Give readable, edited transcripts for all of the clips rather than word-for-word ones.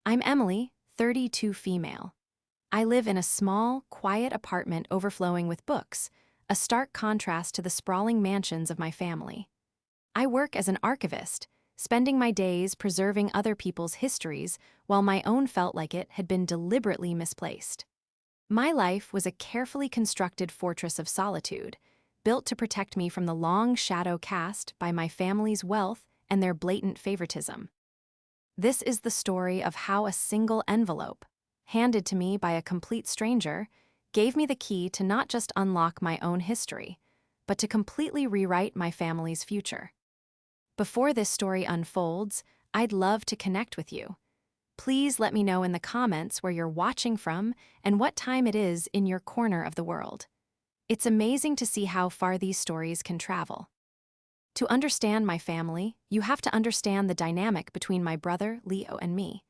I'm Emily, 32 female. I live in a small, quiet apartment overflowing with books, a stark contrast to the sprawling mansions of my family. I work as an archivist, spending my days preserving other people's histories while my own felt like it had been deliberately misplaced. My life was a carefully constructed fortress of solitude, built to protect me from the long shadow cast by my family's wealth and their blatant favoritism. This is the story of how a single envelope, handed to me by a complete stranger, gave me the key to not just unlock my own history, but to completely rewrite my family's future. Before this story unfolds, I'd love to connect with you. Please let me know in the comments where you're watching from and what time it is in your corner of the world. It's amazing to see how far these stories can travel. To understand my family, you have to understand the dynamic between my brother, Leo, and me.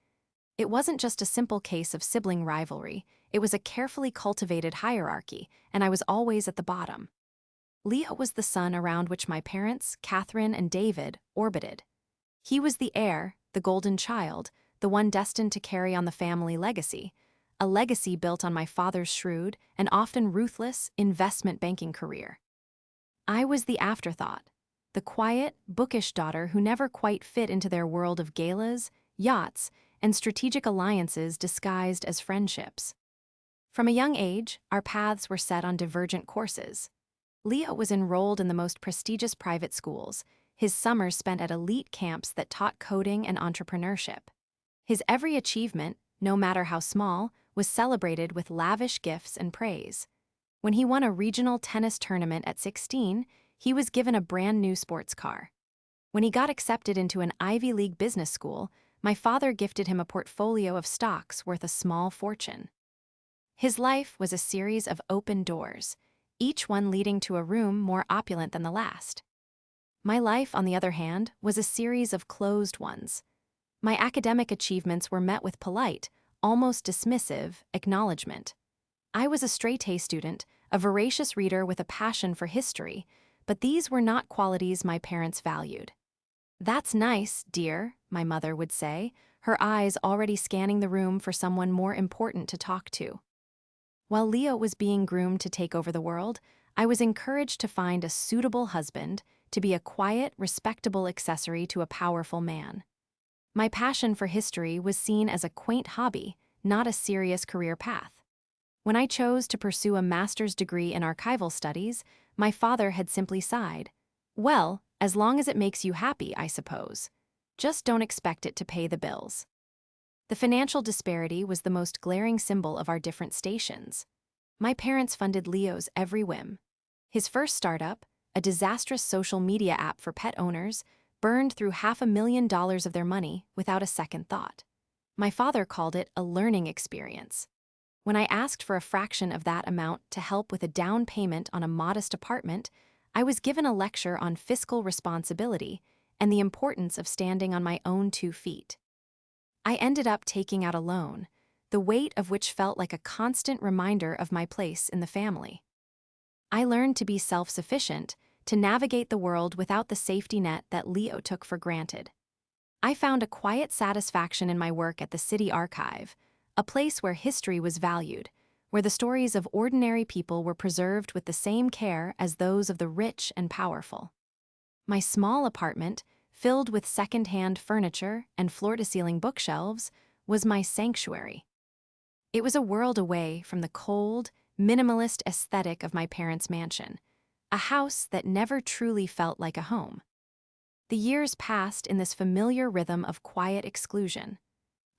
It wasn't just a simple case of sibling rivalry, it was a carefully cultivated hierarchy, and I was always at the bottom. Leo was the sun around which my parents, Catherine and David, orbited. He was the heir, the golden child, the one destined to carry on the family legacy, a legacy built on my father's shrewd and often ruthless investment banking career. I was the afterthought, the quiet, bookish daughter who never quite fit into their world of galas, yachts, and strategic alliances disguised as friendships. From a young age, our paths were set on divergent courses. Leo was enrolled in the most prestigious private schools, his summers spent at elite camps that taught coding and entrepreneurship. His every achievement, no matter how small, was celebrated with lavish gifts and praise. When he won a regional tennis tournament at 16, he was given a brand new sports car. When he got accepted into an Ivy League business school, my father gifted him a portfolio of stocks worth a small fortune. His life was a series of open doors, each one leading to a room more opulent than the last. My life, on the other hand, was a series of closed ones. My academic achievements were met with polite, almost dismissive, acknowledgement. I was a straight-A student, a voracious reader with a passion for history, but these were not qualities my parents valued. "That's nice, dear," my mother would say, her eyes already scanning the room for someone more important to talk to. While Leo was being groomed to take over the world, I was encouraged to find a suitable husband, to be a quiet, respectable accessory to a powerful man. My passion for history was seen as a quaint hobby, not a serious career path. When I chose to pursue a master's degree in archival studies, my father had simply sighed. "Well, as long as it makes you happy, I suppose. Just don't expect it to pay the bills." The financial disparity was the most glaring symbol of our different stations. My parents funded Leo's every whim. His first startup, a disastrous social media app for pet owners, burned through $500,000 of their money without a second thought. My father called it a learning experience. When I asked for a fraction of that amount to help with a down payment on a modest apartment, I was given a lecture on fiscal responsibility and the importance of standing on my own 2 feet. I ended up taking out a loan, the weight of which felt like a constant reminder of my place in the family. I learned to be self-sufficient, to navigate the world without the safety net that Leo took for granted. I found a quiet satisfaction in my work at the City Archive, a place where history was valued, where the stories of ordinary people were preserved with the same care as those of the rich and powerful. My small apartment, filled with second-hand furniture and floor-to-ceiling bookshelves, was my sanctuary. It was a world away from the cold, minimalist aesthetic of my parents' mansion, a house that never truly felt like a home. The years passed in this familiar rhythm of quiet exclusion.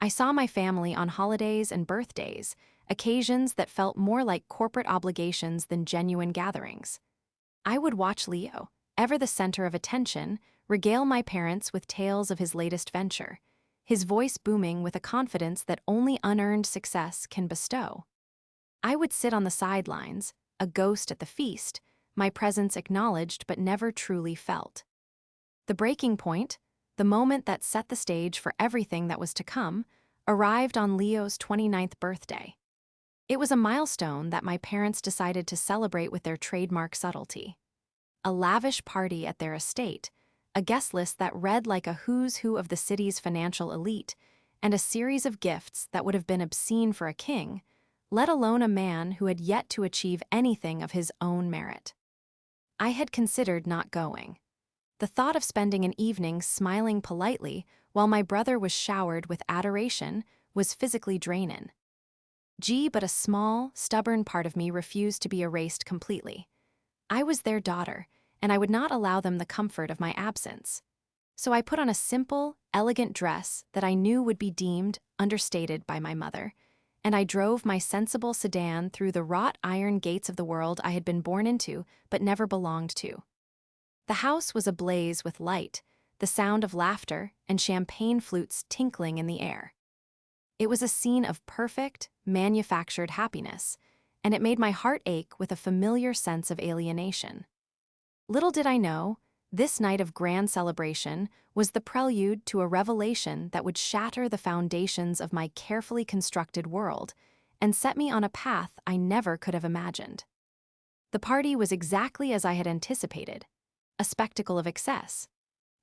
I saw my family on holidays and birthdays, occasions that felt more like corporate obligations than genuine gatherings. I would watch Leo, ever the center of attention, regale my parents with tales of his latest venture, his voice booming with a confidence that only unearned success can bestow. I would sit on the sidelines, a ghost at the feast, my presence acknowledged but never truly felt. The breaking point, the moment that set the stage for everything that was to come, arrived on Leo's 29th birthday. It was a milestone that my parents decided to celebrate with their trademark subtlety. A lavish party at their estate, a guest list that read like a who's who of the city's financial elite, and a series of gifts that would have been obscene for a king, let alone a man who had yet to achieve anything of his own merit. I had considered not going. The thought of spending an evening smiling politely while my brother was showered with adoration was physically draining. But a small, stubborn part of me refused to be erased completely. I was their daughter, and I would not allow them the comfort of my absence. So I put on a simple, elegant dress that I knew would be deemed understated by my mother, and I drove my sensible sedan through the wrought iron gates of the world I had been born into but never belonged to. The house was ablaze with light, the sound of laughter and champagne flutes tinkling in the air. It was a scene of perfect, manufactured happiness, and it made my heart ache with a familiar sense of alienation. Little did I know, this night of grand celebration was the prelude to a revelation that would shatter the foundations of my carefully constructed world and set me on a path I never could have imagined. The party was exactly as I had anticipated, a spectacle of excess.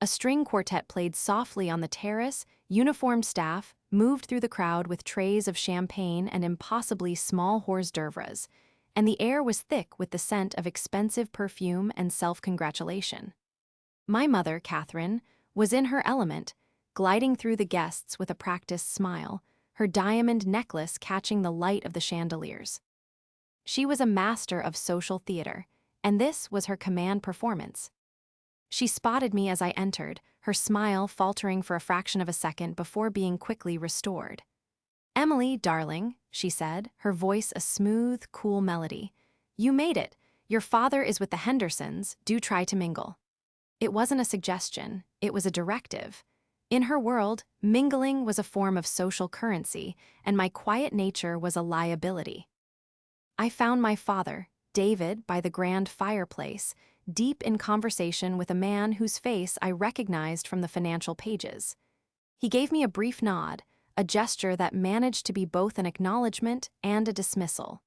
A string quartet played softly on the terrace, uniformed staff moved through the crowd with trays of champagne and impossibly small hors d'oeuvres, and the air was thick with the scent of expensive perfume and self-congratulation. My mother, Catherine, was in her element, gliding through the guests with a practiced smile, her diamond necklace catching the light of the chandeliers. She was a master of social theater, and this was her command performance. She spotted me as I entered, her smile faltering for a fraction of a second before being quickly restored. "Emily, darling," she said, her voice a smooth, cool melody. "You made it. Your father is with the Hendersons. Do try to mingle." It wasn't a suggestion, it was a directive. In her world, mingling was a form of social currency, and my quiet nature was a liability. I found my father, David, by the grand fireplace, deep in conversation with a man whose face I recognized from the financial pages. He gave me a brief nod, a gesture that managed to be both an acknowledgement and a dismissal.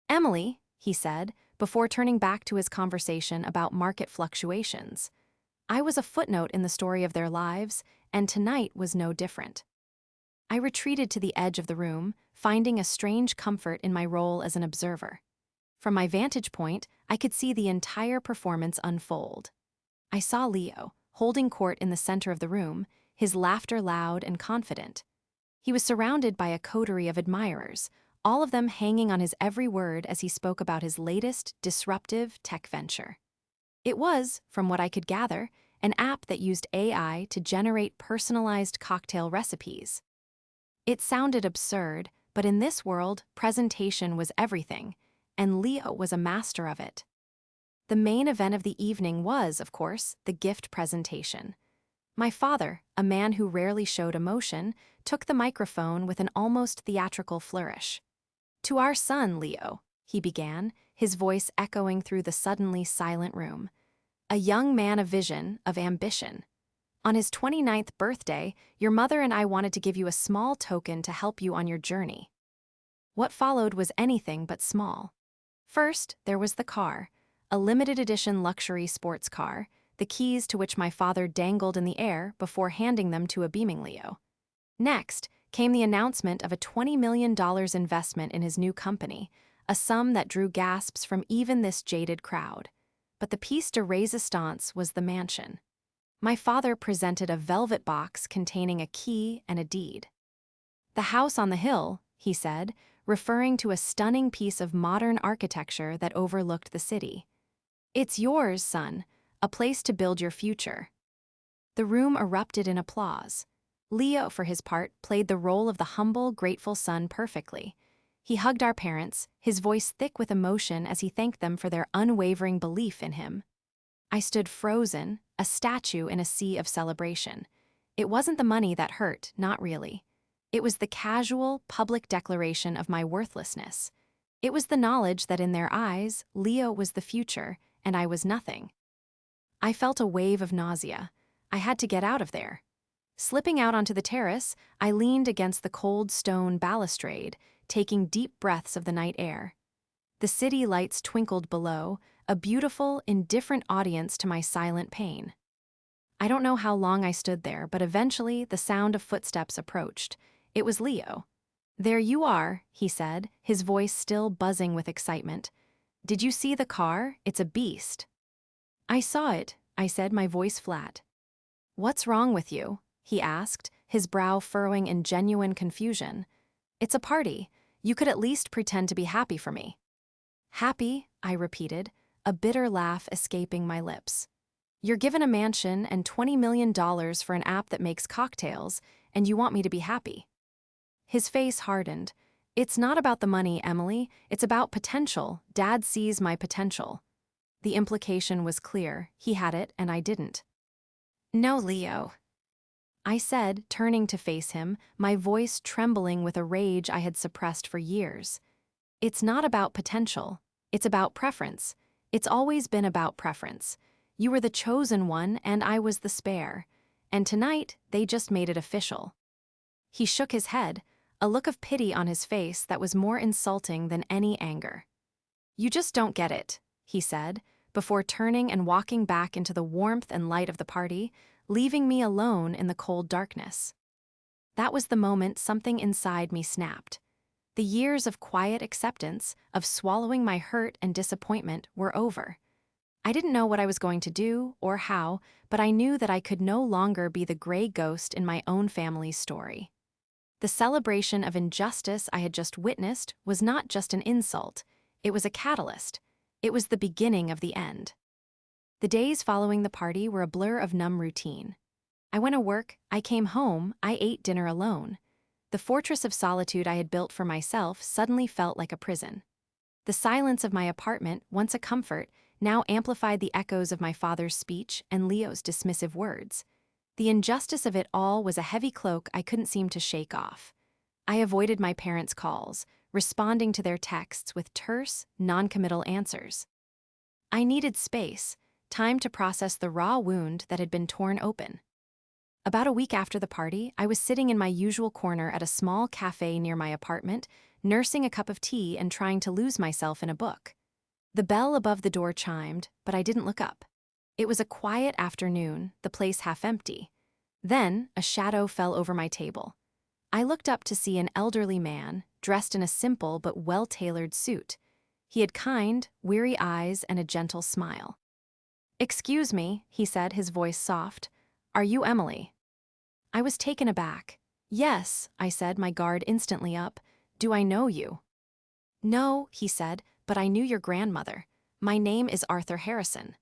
"Emily," he said, before turning back to his conversation about market fluctuations. I was a footnote in the story of their lives, and tonight was no different. I retreated to the edge of the room, finding a strange comfort in my role as an observer. From my vantage point, I could see the entire performance unfold. I saw Leo, holding court in the center of the room, his laughter loud and confident. He was surrounded by a coterie of admirers, all of them hanging on his every word as he spoke about his latest, disruptive tech venture. It was, from what I could gather, an app that used AI to generate personalized cocktail recipes. It sounded absurd, but in this world, presentation was everything, and Leo was a master of it. The main event of the evening was, of course, the gift presentation. My father, a man who rarely showed emotion, took the microphone with an almost theatrical flourish. "To our son, Leo," he began, his voice echoing through the suddenly silent room. "A young man of vision, of ambition. On his 29th birthday, your mother and I wanted to give you a small token to help you on your journey." What followed was anything but small. First, there was the car, a limited edition luxury sports car, the keys to which my father dangled in the air before handing them to a beaming Leo. Next came the announcement of a $20 million investment in his new company, a sum that drew gasps from even this jaded crowd. But the piece de resistance was the mansion. My father presented a velvet box containing a key and a deed. "The house on the hill," he said, referring to a stunning piece of modern architecture that overlooked the city. "It's yours, son, a place to build your future." The room erupted in applause. Leo, for his part, played the role of the humble, grateful son perfectly. He hugged our parents, his voice thick with emotion as he thanked them for their unwavering belief in him. I stood frozen, a statue in a sea of celebration. It wasn't the money that hurt, not really. It was the casual, public declaration of my worthlessness. It was the knowledge that in their eyes, Leo was the future, and I was nothing. I felt a wave of nausea. I had to get out of there. Slipping out onto the terrace, I leaned against the cold stone balustrade, taking deep breaths of the night air. The city lights twinkled below, a beautiful, indifferent audience to my silent pain. I don't know how long I stood there, but eventually the sound of footsteps approached. It was Leo. "There you are," he said, his voice still buzzing with excitement. "Did you see the car? It's a beast." "I saw it," I said, my voice flat. "What's wrong with you?" he asked, his brow furrowing in genuine confusion. "It's a party. You could at least pretend to be happy for me." "Happy?" I repeated, a bitter laugh escaping my lips. "You're given a mansion and $20 million for an app that makes cocktails, and you want me to be happy." His face hardened. "It's not about the money, Emily. It's about potential. Dad sees my potential." The implication was clear. He had it, and I didn't. "No, Leo," I said, turning to face him, my voice trembling with a rage I had suppressed for years. "It's not about potential. It's about preference. It's always been about preference. You were the chosen one, and I was the spare. And tonight, they just made it official." He shook his head, a look of pity on his face that was more insulting than any anger. "You just don't get it," he said, before turning and walking back into the warmth and light of the party, leaving me alone in the cold darkness. That was the moment something inside me snapped. The years of quiet acceptance, of swallowing my hurt and disappointment, were over. I didn't know what I was going to do or how, but I knew that I could no longer be the gray ghost in my own family's story. The celebration of injustice I had just witnessed was not just an insult, it was a catalyst. It was the beginning of the end. The days following the party were a blur of numb routine. I went to work, I came home, I ate dinner alone. The fortress of solitude I had built for myself suddenly felt like a prison. The silence of my apartment, once a comfort, now amplified the echoes of my father's speech and Leo's dismissive words. The injustice of it all was a heavy cloak I couldn't seem to shake off. I avoided my parents' calls, responding to their texts with terse, non-committal answers. I needed space, time to process the raw wound that had been torn open. About a week after the party, I was sitting in my usual corner at a small cafe near my apartment, nursing a cup of tea and trying to lose myself in a book. The bell above the door chimed, but I didn't look up. It was a quiet afternoon, the place half empty. Then, a shadow fell over my table. I looked up to see an elderly man, dressed in a simple but well-tailored suit. He had kind, weary eyes and a gentle smile. "Excuse me," he said, his voice soft. "Are you Emily?" I was taken aback. "Yes," I said, my guard instantly up. "Do I know you?" "No," he said, "but I knew your grandmother. My name is Arthur Harrison."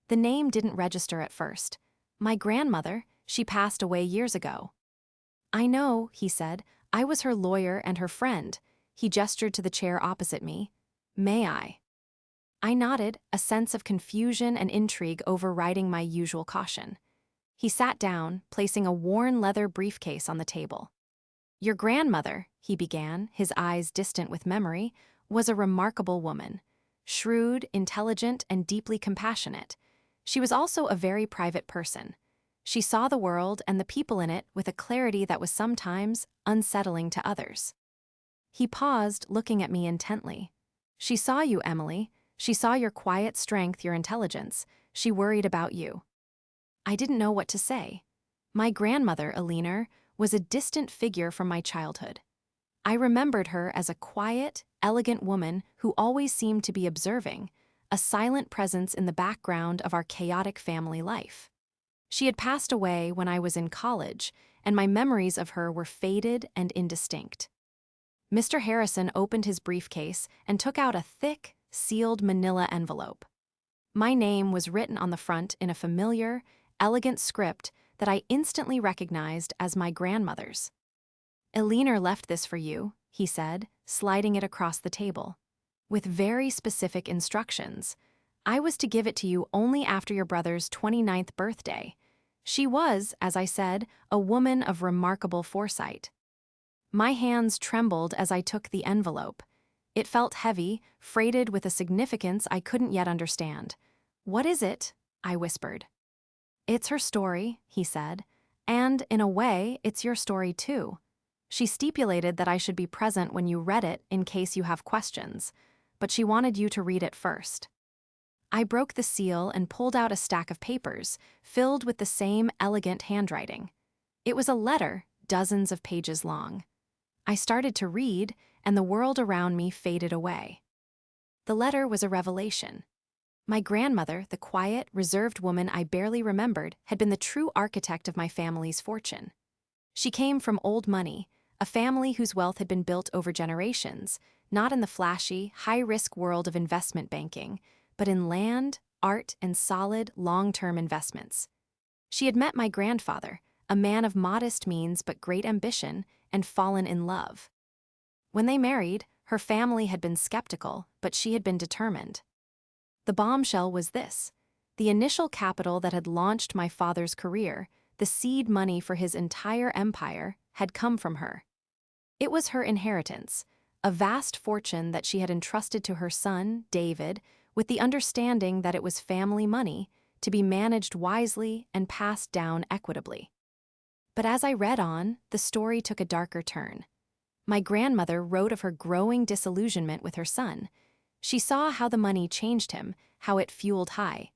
The name didn't register at first. "My grandmother, she passed away years ago." "I know," he said. "I was her lawyer and her friend." He gestured to the chair opposite me. "May I?" I nodded, a sense of confusion and intrigue overriding my usual caution. He sat down, placing a worn leather briefcase on the table. "Your grandmother," he began, his eyes distant with memory, "was a remarkable woman. Shrewd, intelligent, and deeply compassionate. She was also a very private person. She saw the world and the people in it with a clarity that was sometimes unsettling to others." He paused, looking at me intently. "She saw you, Emily. She saw your quiet strength, your intelligence. She worried about you." I didn't know what to say. My grandmother, Eleanor, was a distant figure from my childhood. I remembered her as a quiet, elegant woman who always seemed to be observing, a silent presence in the background of our chaotic family life. She had passed away when I was in college, and my memories of her were faded and indistinct. Mr. Harrison opened his briefcase and took out a thick, sealed manila envelope. My name was written on the front in a familiar, elegant script that I instantly recognized as my grandmother's. "Eleanor left this for you," he said, sliding it across the table. "With very specific instructions. I was to give it to you only after your brother's 29th birthday. She was, as I said, a woman of remarkable foresight." My hands trembled as I took the envelope. It felt heavy, freighted with a significance I couldn't yet understand. "What is it?" I whispered. "It's her story," he said, "and, in a way, it's your story too. She stipulated that I should be present when you read it in case you have questions, but she wanted you to read it first." I broke the seal and pulled out a stack of papers, filled with the same elegant handwriting. It was a letter, dozens of pages long. I started to read, and the world around me faded away. The letter was a revelation. My grandmother, the quiet, reserved woman I barely remembered, had been the true architect of my family's fortune. She came from old money, a family whose wealth had been built over generations, not in the flashy, high-risk world of investment banking, but in land, art, and solid, long-term investments. She had met my grandfather, a man of modest means but great ambition, and fallen in love. When they married, her family had been skeptical, but she had been determined. The bombshell was this: the initial capital that had launched my father's career, the seed money for his entire empire, had come from her. It was her inheritance, a vast fortune that she had entrusted to her son, David, with the understanding that it was family money, to be managed wisely and passed down equitably. But as I read on, the story took a darker turn. My grandmother wrote of her growing disillusionment with her son. She saw how the money changed him, how it fueled High's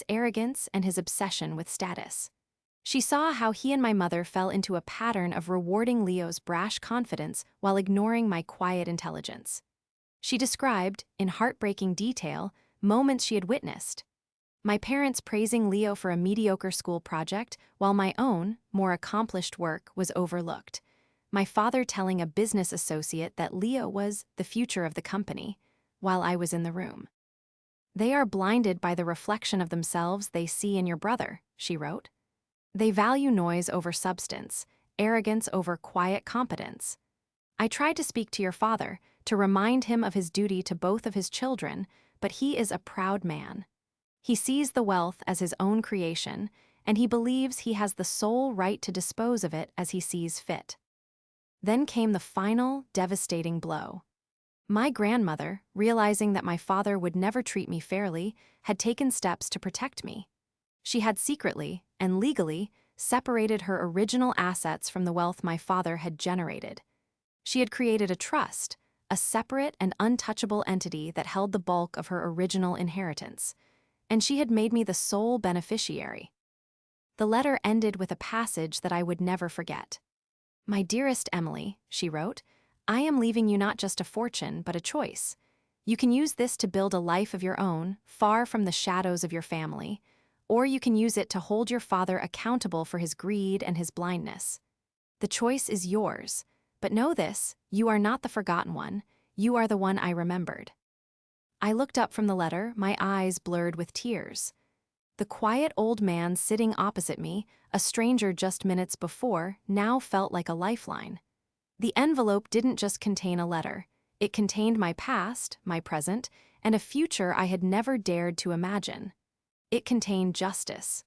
arrogance and his obsession with status. She saw how he and my mother fell into a pattern of rewarding Leo's brash confidence while ignoring my quiet intelligence. She described, in heartbreaking detail, moments she had witnessed. My parents praising Leo for a mediocre school project, while my own, more accomplished work was overlooked. My father telling a business associate that Leo was the future of the company, while I was in the room. "They are blinded by the reflection of themselves they see in your brother," she wrote. "They value noise over substance, arrogance over quiet competence. I tried to speak to your father, to remind him of his duty to both of his children, but he is a proud man. He sees the wealth as his own creation, and he believes he has the sole right to dispose of it as he sees fit." Then came the final, devastating blow. My grandmother, realizing that my father would never treat me fairly, had taken steps to protect me. She had secretly, and legally, separated her original assets from the wealth my father had generated. She had created a trust, a separate and untouchable entity that held the bulk of her original inheritance, and she had made me the sole beneficiary. The letter ended with a passage that I would never forget. "My dearest Emily," she wrote, "I am leaving you not just a fortune, but a choice. You can use this to build a life of your own, far from the shadows of your family, or you can use it to hold your father accountable for his greed and his blindness. The choice is yours, but know this, you are not the forgotten one, you are the one I remembered." I looked up from the letter, my eyes blurred with tears. The quiet old man sitting opposite me, a stranger just minutes before, now felt like a lifeline. The envelope didn't just contain a letter. It contained my past, my present, and a future I had never dared to imagine. It contained justice.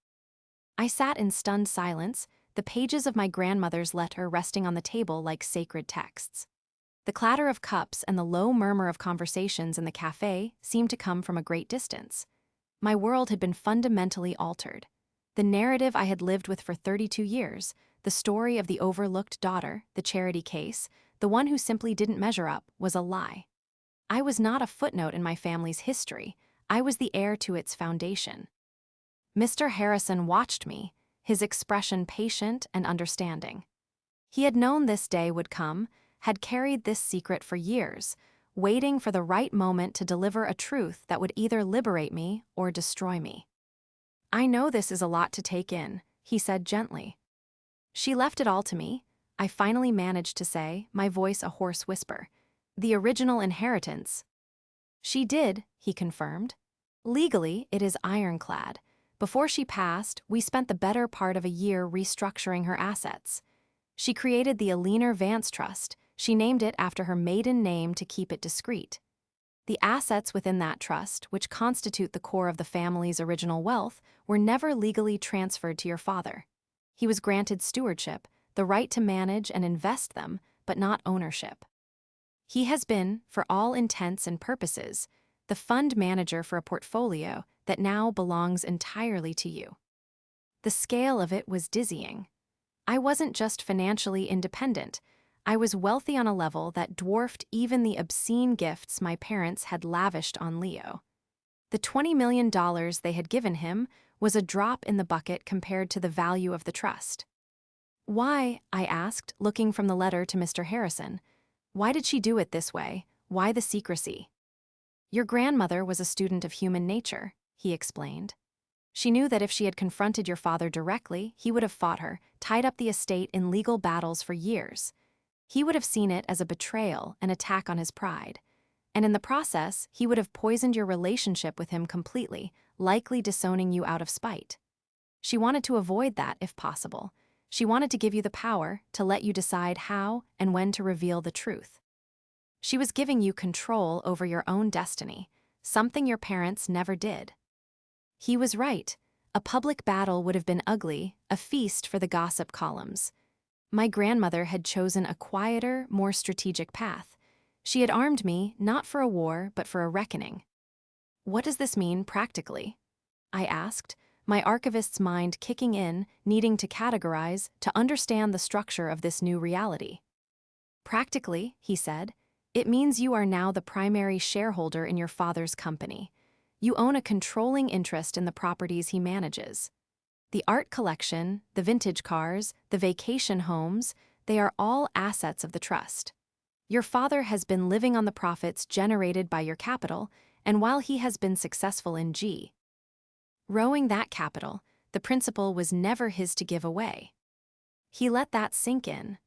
I sat in stunned silence, the pages of my grandmother's letter resting on the table like sacred texts. The clatter of cups and the low murmur of conversations in the cafe seemed to come from a great distance. My world had been fundamentally altered. The narrative I had lived with for 32 years, the story of the overlooked daughter, the charity case, the one who simply didn't measure up, was a lie. I was not a footnote in my family's history. I was the heir to its foundation. Mr. Harrison watched me, his expression patient and understanding. He had known this day would come, had carried this secret for years, waiting for the right moment to deliver a truth that would either liberate me or destroy me. "I know this is a lot to take in," he said gently. "She left it all to me," I finally managed to say, my voice a hoarse whisper. "The original inheritance." "She did," he confirmed. "Legally, it is ironclad. Before she passed, we spent the better part of a year restructuring her assets. She created the Aliner Vance Trust. She named it after her maiden name to keep it discreet. The assets within that trust, which constitute the core of the family's original wealth, were never legally transferred to your father. He was granted stewardship, the right to manage and invest them, but not ownership. He has been, for all intents and purposes, the fund manager for a portfolio that now belongs entirely to you." The scale of it was dizzying. I wasn't just financially independent. I was wealthy on a level that dwarfed even the obscene gifts my parents had lavished on Leo. The $20 million they had given him was a drop in the bucket compared to the value of the trust. Why, I asked, looking from the letter to Mr. Harrison. Why did she do it this way? Why the secrecy? Your grandmother was a student of human nature, he explained. She knew that if she had confronted your father directly, he would have fought her, tied up the estate in legal battles for years. He would have seen it as a betrayal, an attack on his pride. And in the process, he would have poisoned your relationship with him completely, likely disowning you out of spite. She wanted to avoid that if possible. She wanted to give you the power to let you decide how and when to reveal the truth. She was giving you control over your own destiny, something your parents never did. He was right. A public battle would have been ugly, a feast for the gossip columns. My grandmother had chosen a quieter, more strategic path. She had armed me not for a war, but for a reckoning. What does this mean practically? I asked, my archivist's mind kicking in, needing to categorize, to understand the structure of this new reality. Practically, he said, it means you are now the primary shareholder in your father's company. You own a controlling interest in the properties he manages. The art collection, the vintage cars, the vacation homes, they are all assets of the trust. Your father has been living on the profits generated by your capital, and while he has been successful in rowing that capital, the principal was never his to give away. He let that sink in.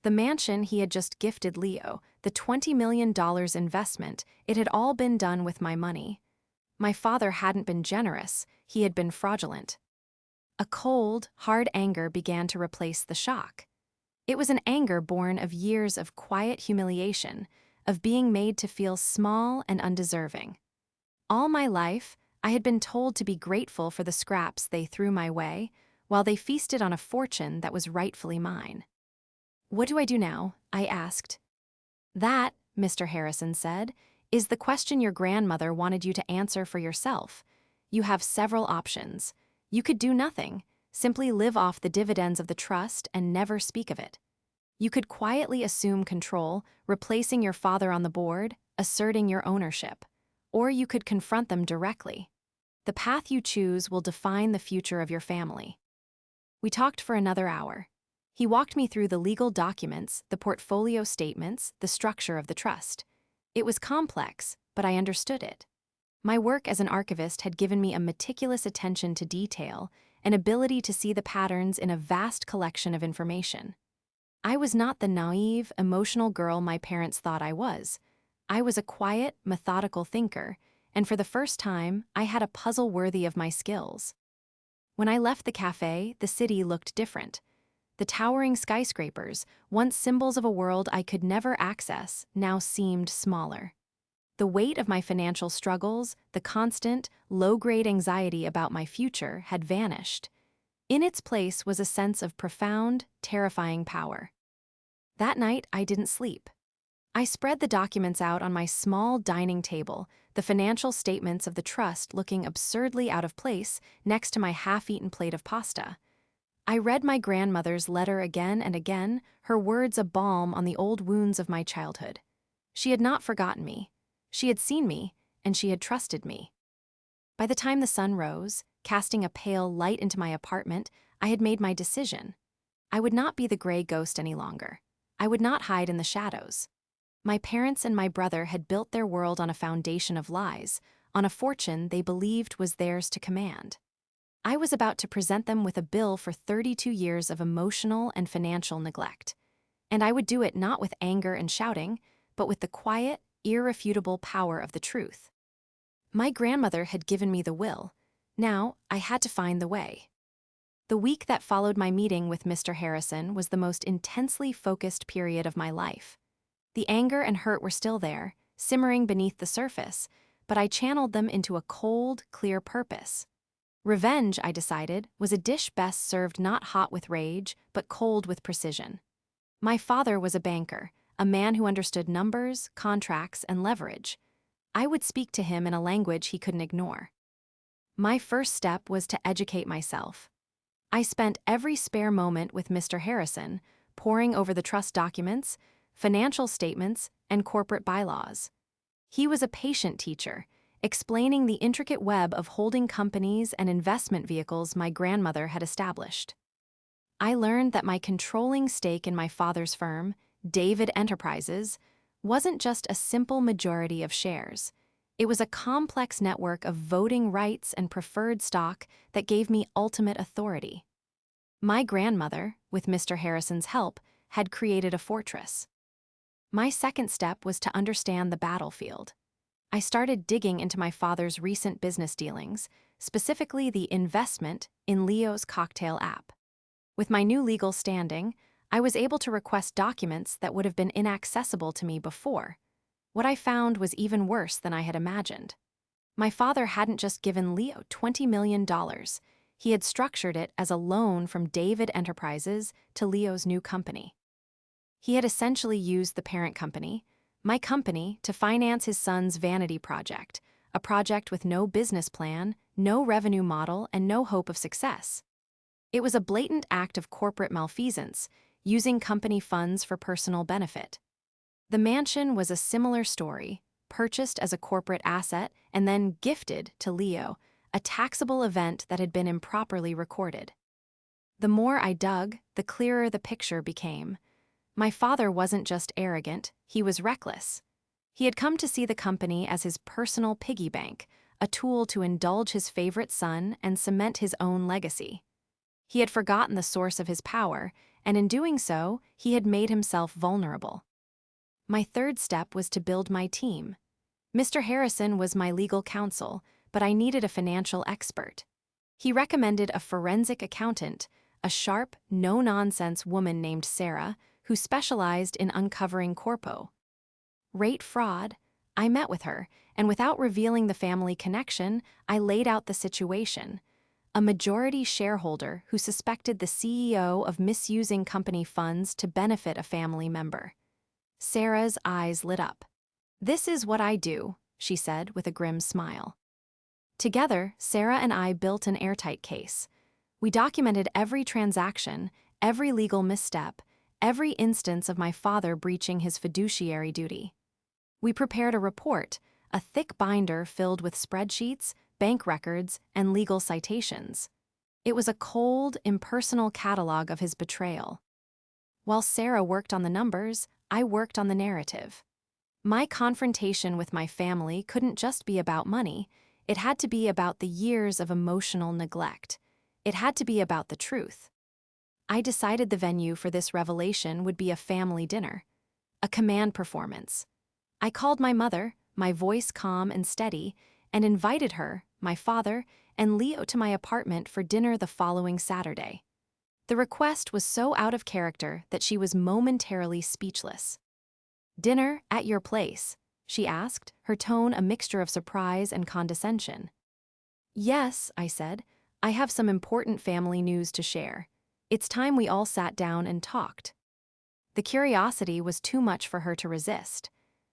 The mansion he had just gifted Leo, the $20 million investment, it had all been done with my money. My father hadn't been generous, he had been fraudulent. A cold, hard anger began to replace the shock. It was an anger born of years of quiet humiliation, of being made to feel small and undeserving. All my life, I had been told to be grateful for the scraps they threw my way, while they feasted on a fortune that was rightfully mine. What do I do now? I asked. That, Mr. Harrison said, is the question your grandmother wanted you to answer for yourself. You have several options. You could do nothing, simply live off the dividends of the trust and never speak of it. You could quietly assume control, replacing your father on the board, asserting your ownership. Or you could confront them directly. The path you choose will define the future of your family. We talked for another hour. He walked me through the legal documents, the portfolio statements, the structure of the trust. It was complex, but I understood it. My work as an archivist had given me a meticulous attention to detail, an ability to see the patterns in a vast collection of information. I was not the naive, emotional girl my parents thought I was. I was a quiet, methodical thinker, and for the first time, I had a puzzle worthy of my skills. When I left the cafe, the city looked different. The towering skyscrapers, once symbols of a world I could never access, now seemed smaller. The weight of my financial struggles, the constant, low-grade anxiety about my future had vanished. In its place was a sense of profound, terrifying power. That night, I didn't sleep. I spread the documents out on my small dining table, the financial statements of the trust looking absurdly out of place next to my half-eaten plate of pasta. I read my grandmother's letter again and again, her words a balm on the old wounds of my childhood. She had not forgotten me. She had seen me, and she had trusted me. By the time the sun rose, casting a pale light into my apartment, I had made my decision. I would not be the gray ghost any longer. I would not hide in the shadows. My parents and my brother had built their world on a foundation of lies, on a fortune they believed was theirs to command. I was about to present them with a bill for 32 years of emotional and financial neglect. And I would do it not with anger and shouting, but with the quiet, irrefutable power of the truth. My grandmother had given me the will. Now, I had to find the way. The week that followed my meeting with Mr. Harrison was the most intensely focused period of my life. The anger and hurt were still there, simmering beneath the surface, but I channeled them into a cold, clear purpose. Revenge, I decided, was a dish best served not hot with rage, but cold with precision. My father was a banker, a man who understood numbers, contracts, and leverage. I would speak to him in a language he couldn't ignore. My first step was to educate myself. I spent every spare moment with Mr. Harrison, poring over the trust documents, financial statements, and corporate bylaws. He was a patient teacher, explaining the intricate web of holding companies and investment vehicles my grandmother had established. I learned that my controlling stake in my father's firm, David Enterprises, wasn't just a simple majority of shares. It was a complex network of voting rights and preferred stock that gave me ultimate authority. My grandmother, with Mr. Harrison's help, had created a fortress. My second step was to understand the battlefield. I started digging into my father's recent business dealings, specifically the investment in Leo's cocktail app. With my new legal standing, I was able to request documents that would have been inaccessible to me before. What I found was even worse than I had imagined. My father hadn't just given Leo $20 million. He had structured it as a loan from David Enterprises to Leo's new company. He had essentially used the parent company, my company, to finance his son's vanity project, a project with no business plan, no revenue model, and no hope of success. It was a blatant act of corporate malfeasance, using company funds for personal benefit. The mansion was a similar story, purchased as a corporate asset and then gifted to Leo, a taxable event that had been improperly recorded. The more I dug, the clearer the picture became. My father wasn't just arrogant, he was reckless. He had come to see the company as his personal piggy bank, a tool to indulge his favorite son and cement his own legacy. He had forgotten the source of his power, and in doing so, he had made himself vulnerable. My third step was to build my team. Mr. Harrison was my legal counsel, but I needed a financial expert. He recommended a forensic accountant, a sharp, no-nonsense woman named Sarah, who specialized in uncovering corpo rate fraud. I met with her, and without revealing the family connection, I laid out the situation. A majority shareholder who suspected the CEO of misusing company funds to benefit a family member. Sarah's eyes lit up. "This is what I do," she said with a grim smile. Together, Sarah and I built an airtight case. We documented every transaction, every legal misstep, every instance of my father breaching his fiduciary duty. We prepared a report, a thick binder filled with spreadsheets, bank records, and legal citations. It was a cold, impersonal catalog of his betrayal. While Sarah worked on the numbers, I worked on the narrative. My confrontation with my family couldn't just be about money. It had to be about the years of emotional neglect. It had to be about the truth. I decided the venue for this revelation would be a family dinner, a command performance. I called my mother, my voice calm and steady, and invited her, my father, and Leo to my apartment for dinner the following Saturday. The request was so out of character that she was momentarily speechless. "Dinner at your place?" she asked, her tone a mixture of surprise and condescension. "Yes," I said, "I have some important family news to share. It's time we all sat down and talked." The curiosity was too much for her to resist.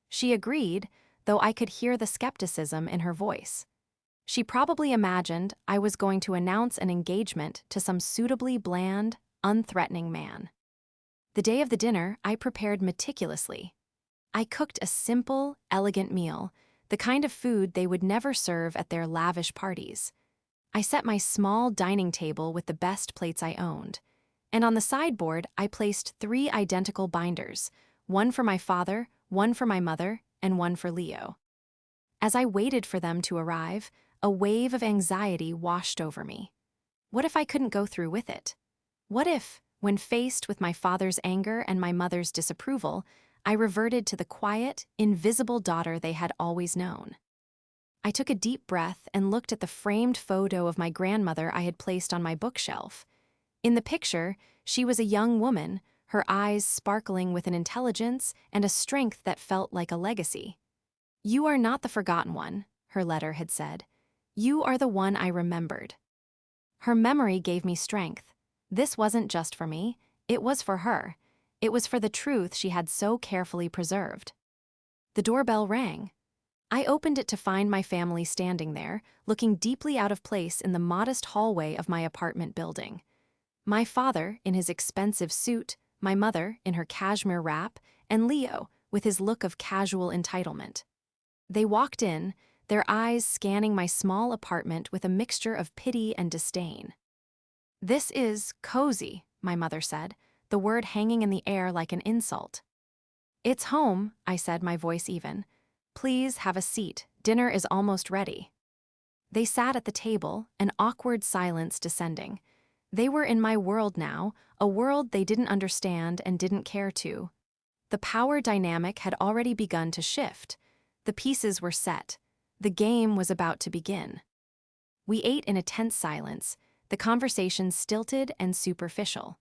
She agreed, though I could hear the skepticism in her voice. She probably imagined I was going to announce an engagement to some suitably bland, unthreatening man. The day of the dinner, I prepared meticulously. I cooked a simple, elegant meal, the kind of food they would never serve at their lavish parties. I set my small dining table with the best plates I owned, and on the sideboard I placed 3 identical binders, one for my father, one for my mother, and one for Leo. As I waited for them to arrive, a wave of anxiety washed over me. What if I couldn't go through with it? What if, when faced with my father's anger and my mother's disapproval, I reverted to the quiet, invisible daughter they had always known? I took a deep breath and looked at the framed photo of my grandmother I had placed on my bookshelf. In the picture, she was a young woman, her eyes sparkling with an intelligence and a strength that felt like a legacy. "You are not the forgotten one," her letter had said. "You are the one I remembered." Her memory gave me strength. This wasn't just for me, it was for her. It was for the truth she had so carefully preserved. The doorbell rang. I opened it to find my family standing there, looking deeply out of place in the modest hallway of my apartment building. My father, in his expensive suit, my mother, in her cashmere wrap, and Leo, with his look of casual entitlement. They walked in, their eyes scanning my small apartment with a mixture of pity and disdain. "This is cozy," my mother said, the word hanging in the air like an insult. "It's home," I said, my voice even. "Please have a seat. Dinner is almost ready." They sat at the table, an awkward silence descending. They were in my world now, a world they didn't understand and didn't care to. The power dynamic had already begun to shift. The pieces were set. The game was about to begin. We ate in a tense silence, the conversation stilted and superficial.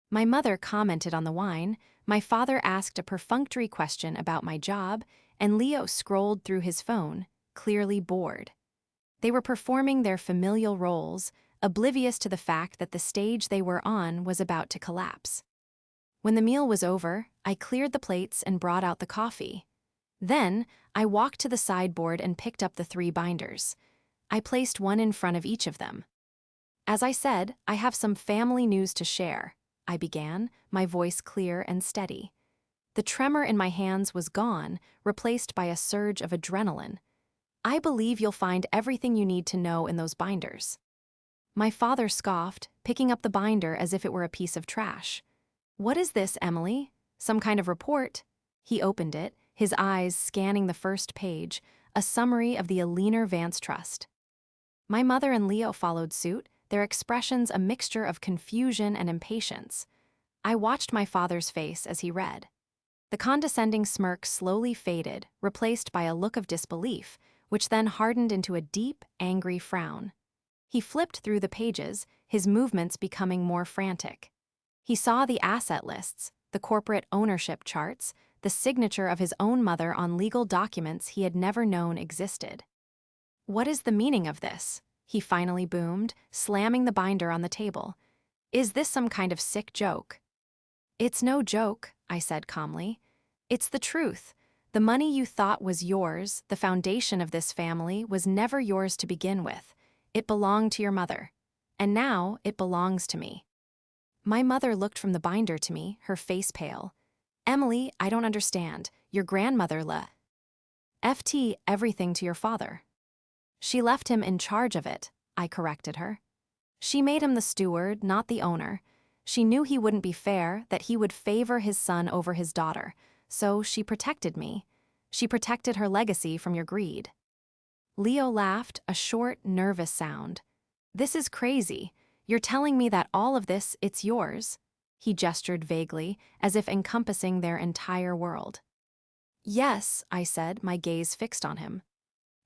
My mother commented on the wine, my father asked a perfunctory question about my job, and Leo scrolled through his phone, clearly bored. They were performing their familial roles, oblivious to the fact that the stage they were on was about to collapse. When the meal was over, I cleared the plates and brought out the coffee. Then, I walked to the sideboard and picked up the 3 binders. I placed one in front of each of them. "As I said, I have some family news to share," I began, my voice clear and steady. The tremor in my hands was gone, replaced by a surge of adrenaline. "I believe you'll find everything you need to know in those binders." My father scoffed, picking up the binder as if it were a piece of trash. "What is this, Emily? Some kind of report?" He opened it, his eyes scanning the first page, a summary of the Aliner Vance Trust. My mother and Leo followed suit, their expressions a mixture of confusion and impatience. I watched my father's face as he read. The condescending smirk slowly faded, replaced by a look of disbelief, which then hardened into a deep, angry frown. He flipped through the pages, his movements becoming more frantic. He saw the asset lists, the corporate ownership charts, the signature of his own mother on legal documents he had never known existed. "What is the meaning of this?" he finally boomed, slamming the binder on the table. "Is this some kind of sick joke?" "It's no joke," I said calmly. "It's the truth. The money you thought was yours, the foundation of this family, was never yours to begin with. It belonged to your mother. And now it belongs to me." My mother looked from the binder to me, her face pale. "Emily, I don't understand. Your grandmother left everything to your father." "She left him in charge of it," I corrected her. "She made him the steward, not the owner. She knew he wouldn't be fair, that he would favor his son over his daughter, so she protected me. She protected her legacy from your greed." Leo laughed, a short, nervous sound. "This is crazy. You're telling me that all of this, it's yours?" He gestured vaguely, as if encompassing their entire world. "Yes," I said, my gaze fixed on him.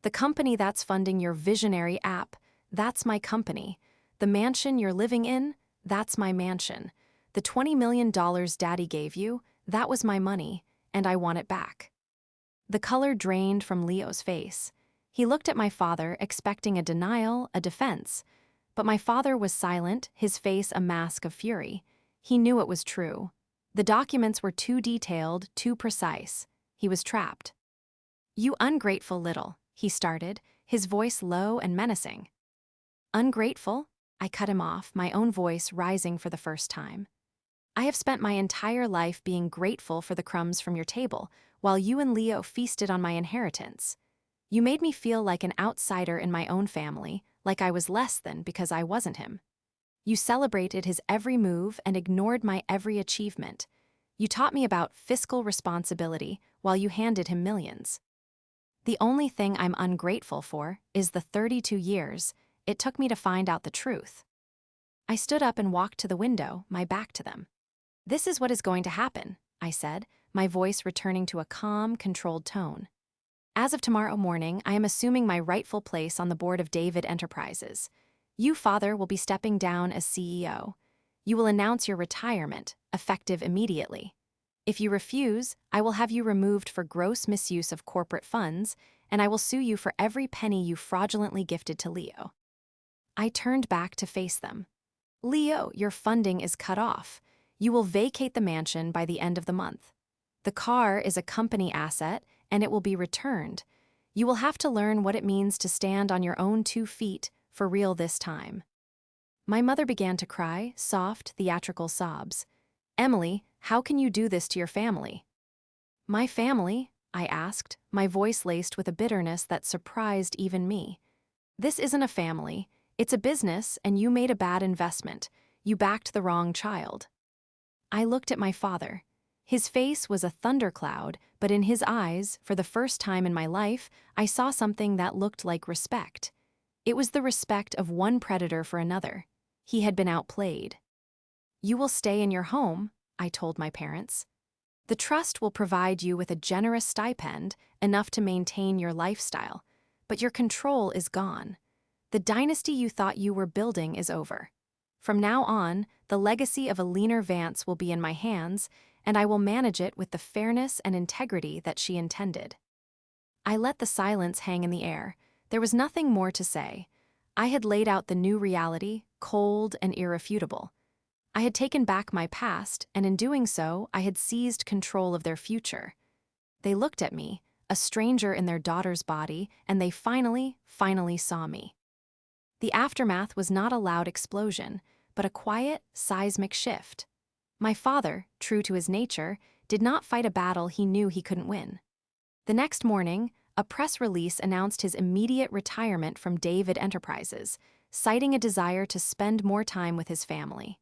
"The company that's funding your visionary app, that's my company. The mansion you're living in, that's my mansion. The $20 million Daddy gave you, that was my money, and I want it back." The color drained from Leo's face. He looked at my father, expecting a denial, a defense. But my father was silent, his face a mask of fury. He knew it was true. The documents were too detailed, too precise. He was trapped. "You ungrateful little," he started, his voice low and menacing. "Ungrateful?" I cut him off, my own voice rising for the first time. "I have spent my entire life being grateful for the crumbs from your table, while you and Leo feasted on my inheritance. You made me feel like an outsider in my own family, like I was less than because I wasn't him. You celebrated his every move and ignored my every achievement. You taught me about fiscal responsibility while you handed him millions. The only thing I'm ungrateful for is the 32 years it took me to find out the truth." I stood up and walked to the window, my back to them. "This is what is going to happen," I said, my voice returning to a calm, controlled tone. "As of tomorrow morning, I am assuming my rightful place on the board of David Enterprises. You, father, will be stepping down as CEO. You will announce your retirement, effective immediately. If you refuse, I will have you removed for gross misuse of corporate funds, and I will sue you for every penny you fraudulently gifted to Leo." I turned back to face them. "Leo, your funding is cut off. You will vacate the mansion by the end of the month. The car is a company asset, and it will be returned. You will have to learn what it means to stand on your own 2 feet, for real this time." My mother began to cry, soft, theatrical sobs. "Emily, how can you do this to your family?" "My family?" I asked, my voice laced with a bitterness that surprised even me. This isn't a family. It's a business, and you made a bad investment. You backed the wrong child. I looked at my father. His face was a thundercloud, but in his eyes, for the first time in my life, I saw something that looked like respect. It was the respect of one predator for another. He had been outplayed. You will stay in your home, I told my parents. The trust will provide you with a generous stipend, enough to maintain your lifestyle, but your control is gone. The dynasty you thought you were building is over. From now on, the legacy of Alina Vance will be in my hands, and I will manage it with the fairness and integrity that she intended. I let the silence hang in the air. There was nothing more to say. I had laid out the new reality, cold and irrefutable. I had taken back my past, and in doing so, I had seized control of their future. They looked at me, a stranger in their daughter's body, and they finally saw me. The aftermath was not a loud explosion, but a quiet, seismic shift. My father, true to his nature, did not fight a battle he knew he couldn't win. The next morning, a press release announced his immediate retirement from David Enterprises, citing a desire to spend more time with his family.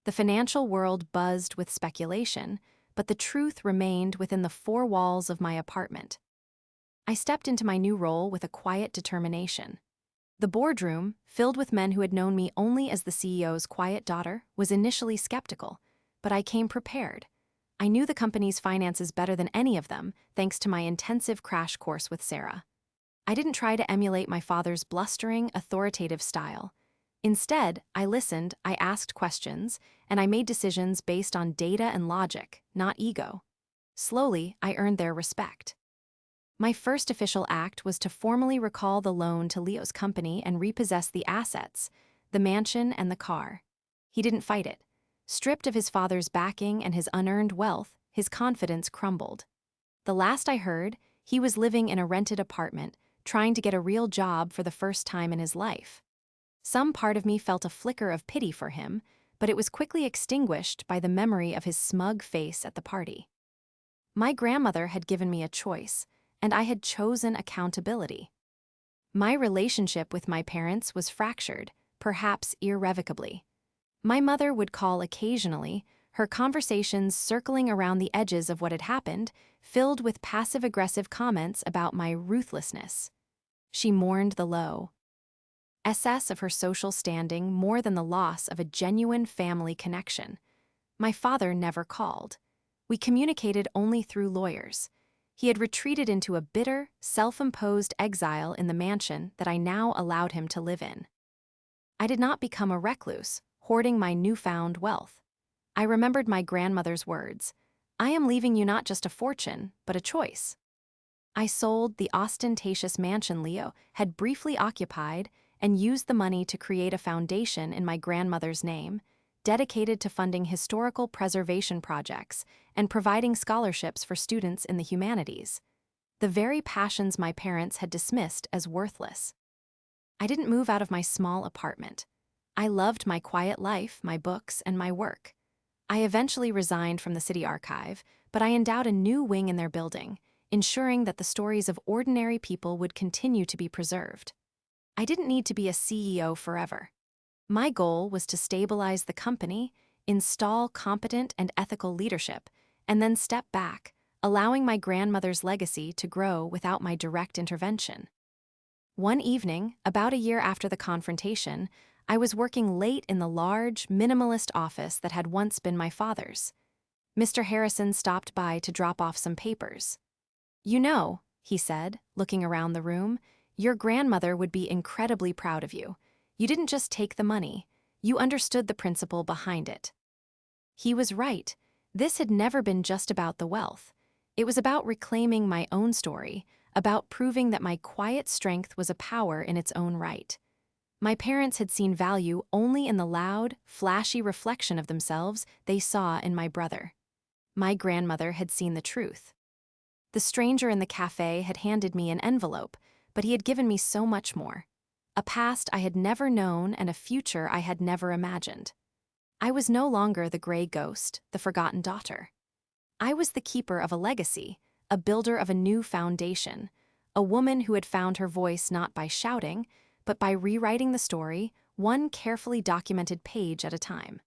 The financial world buzzed with speculation, but the truth remained within the four walls of my apartment. I stepped into my new role with a quiet determination. The boardroom, filled with men who had known me only as the CEO's quiet daughter, was initially skeptical, but I came prepared. I knew the company's finances better than any of them, thanks to my intensive crash course with Sarah. I didn't try to emulate my father's blustering, authoritative style. Instead, I listened, I asked questions, and I made decisions based on data and logic, not ego. Slowly, I earned their respect. My first official act was to formally recall the loan to Leo's company and repossess the assets, the mansion and the car. He didn't fight it. Stripped of his father's backing and his unearned wealth, his confidence crumbled. The last I heard, he was living in a rented apartment, trying to get a real job for the first time in his life. Some part of me felt a flicker of pity for him, but it was quickly extinguished by the memory of his smug face at the party. My grandmother had given me a choice, and I had chosen accountability. My relationship with my parents was fractured, perhaps irrevocably. My mother would call occasionally, her conversations circling around the edges of what had happened, filled with passive-aggressive comments about my ruthlessness. She mourned the low SS of her social standing more than the loss of a genuine family connection. My father never called. We communicated only through lawyers. He had retreated into a bitter, self-imposed exile in the mansion that I now allowed him to live in. I did not become a recluse, hoarding my newfound wealth. I remembered my grandmother's words, "I am leaving you not just a fortune, but a choice." I sold the ostentatious mansion Leo had briefly occupied and used the money to create a foundation in my grandmother's name, dedicated to funding historical preservation projects and providing scholarships for students in the humanities, the very passions my parents had dismissed as worthless. I didn't move out of my small apartment. I loved my quiet life, my books, and my work. I eventually resigned from the city archive, but I endowed a new wing in their building, ensuring that the stories of ordinary people would continue to be preserved. I didn't need to be a CEO forever. My goal was to stabilize the company, install competent and ethical leadership, and then step back, allowing my grandmother's legacy to grow without my direct intervention. One evening, about a year after the confrontation, I was working late in the large, minimalist office that had once been my father's. Mr. Harrison stopped by to drop off some papers. "You know," he said, looking around the room, "your grandmother would be incredibly proud of you. You didn't just take the money, you understood the principle behind it." He was right. This had never been just about the wealth. It was about reclaiming my own story, about proving that my quiet strength was a power in its own right. My parents had seen value only in the loud, flashy reflection of themselves they saw in my brother. My grandmother had seen the truth. The stranger in the cafe had handed me an envelope, but he had given me so much more. A past I had never known and a future I had never imagined. I was no longer the gray ghost, the forgotten daughter. I was the keeper of a legacy, a builder of a new foundation, a woman who had found her voice not by shouting, but by rewriting the story, one carefully documented page at a time.